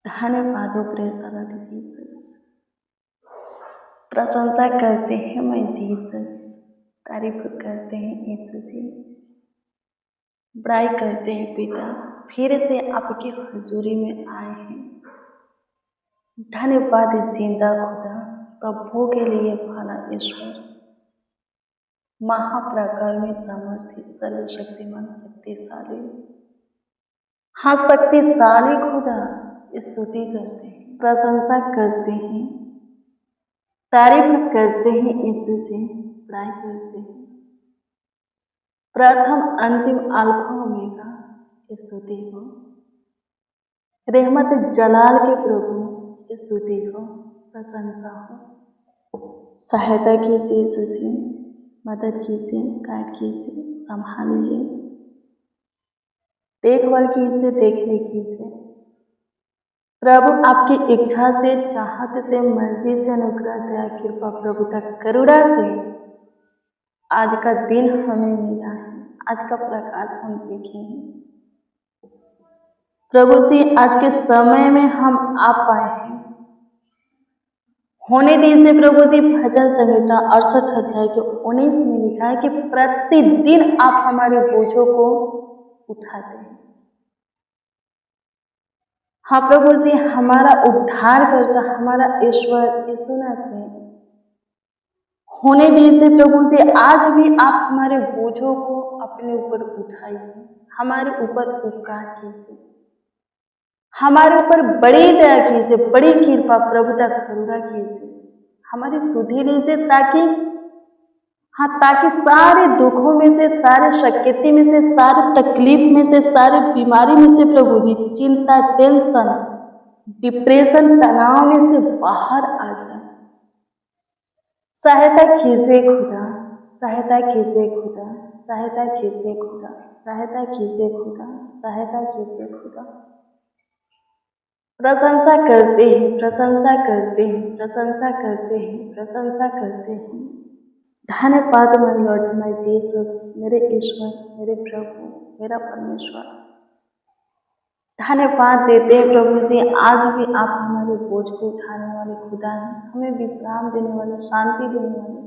धन्यवाद हो praise the Lord Jesus. प्रशंसा करते हैं मैं जीसस, तारीफ करते हैं यीशु जी, बड़ाई करते हैं पिता, फिर से आपकी हजूरी में आए हैं। धन्यवाद जिंदा खुदा, सबों के लिए भला ईश्वर, महाप्रकर्मी सामर्थ्य सर्वशक्तिमान शक्तिशाली, हाँ शक्तिशाली खुदा, स्तुति करते हैं, प्रशंसा करते हैं, तारीफ करते हैं यीशु जी, बड़ाई करते हैं। प्रथम अंतिम अल्फा ओमेगा स्तुति हो, रहमत जलाल के प्रभु स्तुति हो, प्रशंसा हो। सहायता कीजिए यीशु जी, मदद कीजिए, गाइड कीजिए, संभालिए, देखभाल कीजिए, देखने कीजिए प्रभु। आपकी इच्छा से, चाहत से, मर्जी से, अनुग्रह दया कृपा प्रभुता करुणा से आज का दिन हमें मिला है, आज का प्रकाश हम देखे हैं प्रभु जी। आज के समय में हम आ पाए हैं, होने दीजिए प्रभु जी। भजन संहिता 68 अध्याय के 19 में लिखा है कि प्रतिदिन आप हमारे बोझों को उठाते हैं। हाँ प्रभु जी, हमारा उद्धार करता हमारा ईश्वर यीशु मसीह होने दीजिए प्रभु जी। आज भी आप हमारे बोझों को अपने ऊपर उठाइए, हमारे ऊपर उपकार कीजिए, हमारे ऊपर बड़ी दया कीजिए, बड़ी कृपा प्रभुता करुणा कीजिए, हमारी सुधि लीजिए, ताकि सारे दुखों में से, सारे शक्ति में से, सारे तकलीफ में से, सारे बीमारी में से प्रभु जी, चिंता, टेंशन, डिप्रेशन, तनाव में से बाहर आ जाए। सहायता कीजिए खुदा, सहायता कीजिए खुदा, सहायता कीजिए खुदा, सहायता कीजिए खुदा, सहायता कीजिए खुदा। प्रशंसा करते हैं, प्रशंसा करते हैं, प्रशंसा करते हैं, प्रशंसा करते हैं। धन्यवाद माय लॉर्ड, माय जीसस, मेरे ईश्वर, मेरे प्रभु, मेरा परमेश्वर। धन्यवाद देते हैं प्रभु जी। आज भी आप हमारे बोझ को उठाने वाले खुदा हैं, हमें विश्राम देने वाले, शांति देने वाले,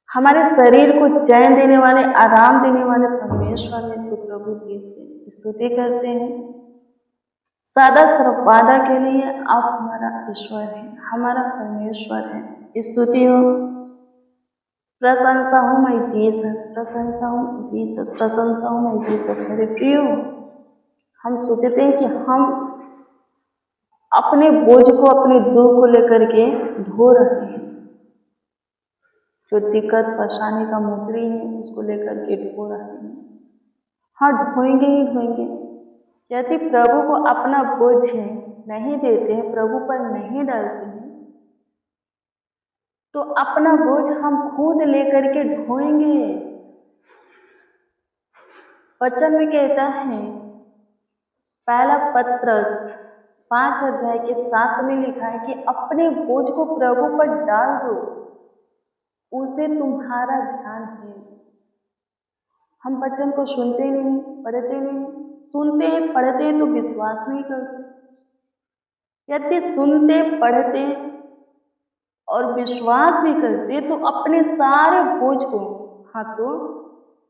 हमारे शरीर को चैन देने वाले, आराम देने वाले परमेश्वर में सु प्रभु की स्तुति करते हैं। सदा सर्वदा के लिए आप हमारा ईश्वर है, हमारा परमेश्वर है। स्तुति हो, प्रशंसा हो मैं जीसस, प्रशंसा हो जीसस, प्रशंसा हो मैं जीसस। मेरे प्रिय, हम सोचते हैं कि हम अपने बोझ को, अपने दुख को लेकर के ढो रहे हैं, जो दिक्कत परेशानी का मुद्री है उसको लेकर के ढो रहे हैं। हाँ, ढोएंगे ही ढोएंगे। यदि प्रभु को अपना बोझ नहीं देते हैं, प्रभु पर नहीं डालते हैं, तो अपना बोझ हम खुद लेकर के ढोएंगे। वचन में कहता है, पहला पत्रस 5 अध्याय के 7 में लिखा है कि अपने बोझ को प्रभु पर डाल दो, उसे तुम्हारा ध्यान है। हम वचन को सुनते नहीं, पढ़ते नहीं, सुनते हैं, पढ़ते हैं तो विश्वास नहीं करते। यदि सुनते, पढ़ते और विश्वास भी करते तो अपने सारे बोझ को,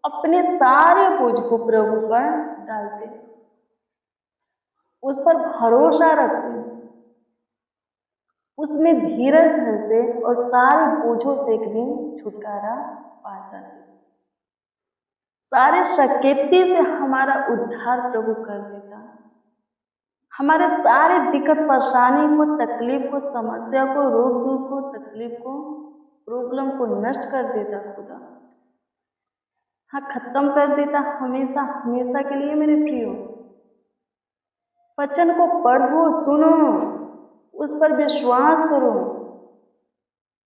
अपने सारे बोझ को प्रभु पर डालते, उस पर भरोसा रखते, उसमें धीरज धरते और सारे बोझों से एक दिन छुटकारा पा जाते। सारे शक्ति से हमारा उद्धार प्रभु कर देता, हमारे सारे दिक्कत परेशानी को, तकलीफ को, समस्या को, रोग दुख को, तकलीफ को, प्रॉब्लम को नष्ट कर देता खुदा। हाँ, खत्म कर देता हमेशा हमेशा के लिए। मेरे प्रियो, वचन को पढ़ो, सुनो, उस पर विश्वास करो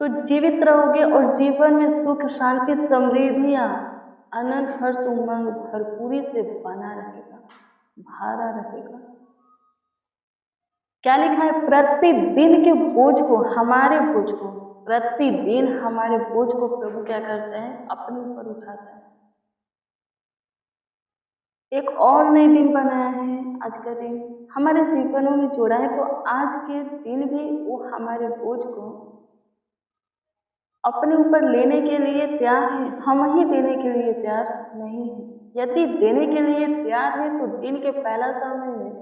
तो जीवित रहोगे और जीवन में सुख, शांति, समृद्धियां, आनंद, हर्ष, उमंग भरपूरी से बना रहेगा, भरा रहेगा। क्या लिखा है? प्रतिदिन के बोझ को, हमारे बोझ को, प्रतिदिन हमारे बोझ को प्रभु क्या करता है? अपने ऊपर उठाता है। एक और नए दिन बनाया है, आज का दिन हमारे जीवनों में जोड़ा है। तो आज के दिन भी वो हमारे बोझ को अपने ऊपर लेने के लिए तैयार है, हम ही देने के लिए तैयार नहीं है। यदि देने के लिए तैयार है तो दिन के पहला समय में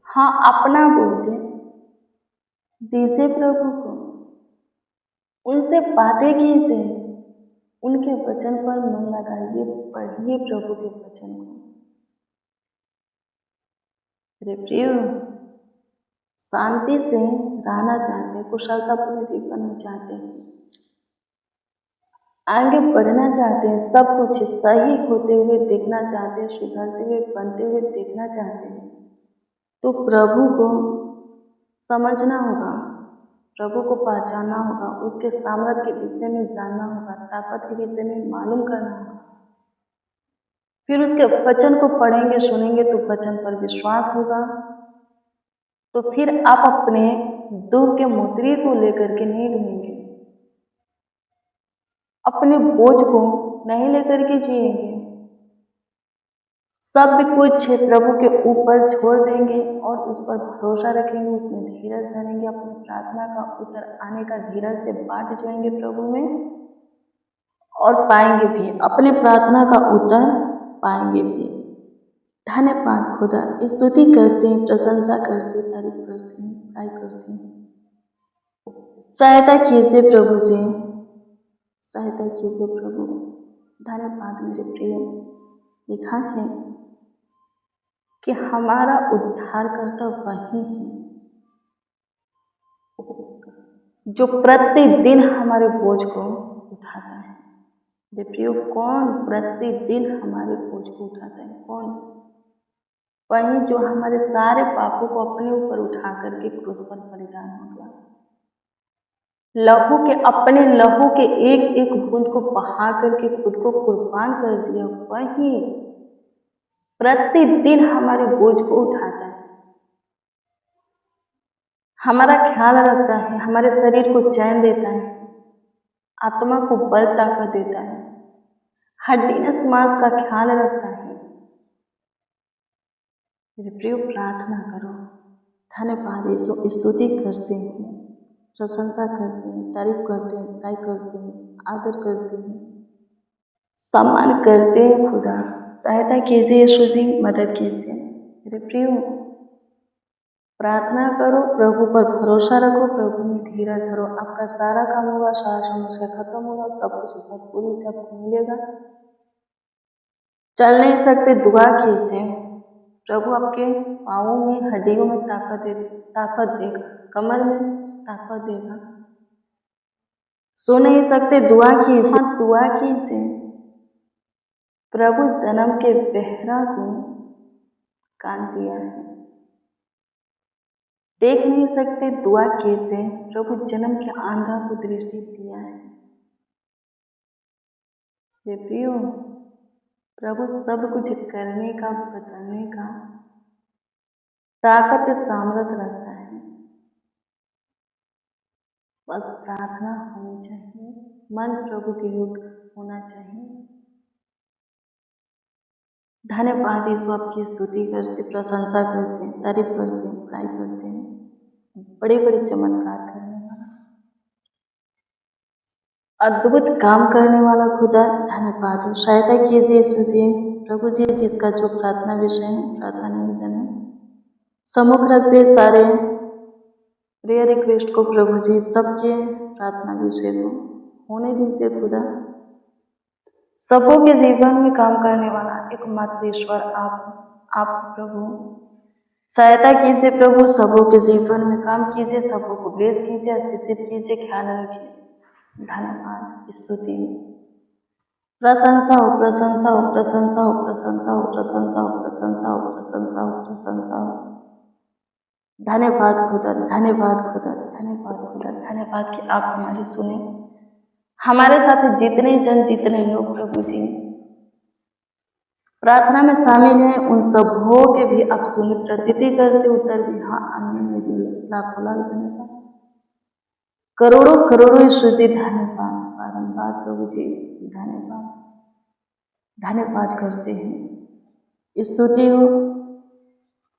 हाँ अपना बोझ दीजिए प्रभु को, उनसे बातें कीजिए, उनके वचन पर मन लगाइए, पढ़िए प्रभु के वचन को। मेरे प्रिय, शांति से रहना चाहते हैं, कुशलता अपने जीवन में चाहते हैं, आगे बढ़ना चाहते हैं, सब कुछ सही होते हुए देखना चाहते हैं, सुधरते हुए बनते हुए देखना चाहते हैं, तो प्रभु को समझना होगा, प्रभु को पहचानना होगा, उसके सामर्थ्य के विषय में जानना होगा, ताकत के विषय में मालूम करना होगा। फिर उसके वचन को पढ़ेंगे सुनेंगे तो वचन पर विश्वास होगा। तो फिर आप अपने दुख के मोतरी को लेकर के नहीं ढूंढेंगे, अपने बोझ को नहीं लेकर के जिएंगे, सब कुछ प्रभु के ऊपर छोड़ देंगे और उस पर भरोसा रखेंगे, उसमें धीरज धरेंगे, अपनी प्रार्थना का उत्तर आने का धीरज से बाट जाएंगे प्रभु में और पाएंगे भी, अपनी प्रार्थना का उत्तर पाएंगे भी। धन्यवाद खुदा, स्तुति करते हैं, प्रशंसा करते हैं, तारीफ करते हैं, बड़ाई करते हैं। सहायता कीजिए प्रभु जी, सहायता कीजिए प्रभु। धन्यवाद मेरे प्रिय। लिखा है कि हमारा उद्धारकर्ता वही है जो प्रतिदिन हमारे बोझ को उठाता है। मेरे प्रियो, कौन प्रतिदिन हमारे बोझ को उठाता है? कौन? वही जो हमारे सारे पापों को अपने ऊपर उठा करके क्रूस पर बलिदान हो गया, लहू के अपने लहू के एक एक बूंद को बहा करके खुद को कुर्बान कर दिया। वही प्रतिदिन हमारे बोझ को उठाता है, हमारा ख्याल रखता है, हमारे शरीर को चैन देता है, आत्मा को बल ताकत देता है, हड्डी नस मांस का ख्याल रखता है। मेरे प्रिय, प्रार्थना करो। धन्यवाद यीशु, स्तुति करते हैं, प्रशंसा करते हैं, तारीफ करते हैं, बड़ाई करते हैं, आदर करते हैं, सम्मान करते हैं। खुदा सहायता कीजिए, यीशु जी मदद कीजिए। मेरे प्रिय, प्रार्थना करो, प्रभु पर भरोसा रखो, प्रभु में धीरज धरो, आपका सारा काम होगा, सारा समस्या खत्म होगा, सब कुछ भरपूरी से आपको मिलेगा। चल नहीं सकते, दुआ कीजिए, प्रभु आपके पाँवों में, हड्डियों में ताकत देगा, कमर में ताकत देगा। सो नहीं सकते, दुआ कीजिए, दुआ कीजिए। प्रभु जन्म के बहरा को कान दिया है, देख नहीं सकते, दुआ कीजिए, प्रभु जन्म के आंधा को दृष्टि दिया है। प्रियो, प्रभु सब कुछ करने का, बदलने का ताकत सामर्थ्य रखता है। बस प्रार्थना होनी चाहिए, मन प्रभु के योग्य होना चाहिए। धन्यवाद यीशु, आपकी स्तुति करते, प्रशंसा करते, तारीफ करते, बड़ाई करते हैं, बड़े बड़े चमत्कार करने वाला, अद्भुत काम करने वाला खुदा धन्यवाद हो। सहायता कीजिए यीशु जी, प्रभु जी, जिसका जो प्रार्थना विषय है, प्रार्थना निवेदन है, सम्मुख रख दे सारे प्रेयर रिक्वेस्ट को प्रभु जी, सबके प्रार्थना विषय को होने दीजिए खुदा। सबों के जीवन में काम करने वाला एकमात्र ईश्वर आप प्रभु, सहायता कीजिए प्रभु, सबों के जीवन में काम कीजिए, सबों को ब्लेस कीजिए, आशीषित कीजिए, ख्याल रखिए। धन्यवाद, स्तुति, प्रशंसा हो, प्रशंसा हो, प्रशंसा हो, प्रशंसा हो, प्रशंसा हो, प्रशंसा हो, प्रशंसा हो, प्रशंसा हो। धन्यवाद खुदा, धन्यवाद खुदा, धन्यवाद खुदा, धन्यवाद कि आप हमारी सुने। हमारे साथ जितने जन, जितने लोग प्रभु जी प्रार्थना में शामिल हैं, उन सबों के भी आप सुने, प्रतीति करते, उत्तर भी हाँ आने में भी लाखों लाख धन्यवाद, करोड़ों करोड़ों यीशु जी धन्यवाद, बारंबार प्रभु जी धन्यवाद, धन्यवाद करते हैं। स्तुति हो,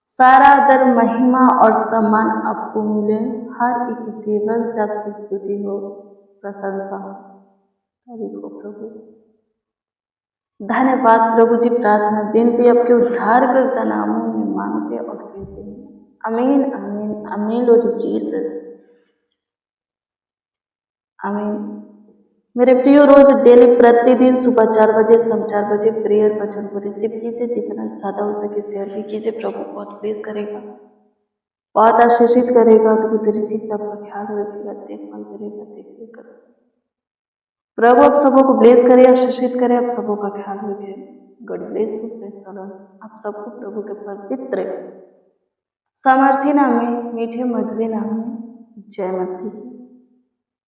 सारा आदर, महिमा और सम्मान आपको मिले। हर एक जीवन से आपकी स्तुति हो, प्रशंसा हो, तारीफ हो प्रभु। धन्यवाद प्रभु जी। प्रार्थना विनती आपके उद्धारकर्ता नामों में मांगते और कहते हैं, आमीन आमीन आमीन लॉर्ड जीसस, आमीन। मेरे प्रियो, रोज डेली प्रतिदिन सुबह 4 बजे, शाम 4 बजे प्रेयर वचन को रिसीव कीजिए। जितना ज़्यादा हो सके शेयर भी कीजिए। प्रभु बहुत प्रेज करेगा, बहुत आशीषित करेगा, अद्भुत रीति से आपका ख्याल रखेगा, देखभाल करेगा, देखरेख करेगा। प्रभु आप सबों को ब्लेस करे, आशीषित करे, आप सबों का ख्याल रखे। God bless you, praise the Lord. आप सबको प्रभु के पवित्र सामर्थ्य नाम में, मीठे मधुर नाम में जय मसीह।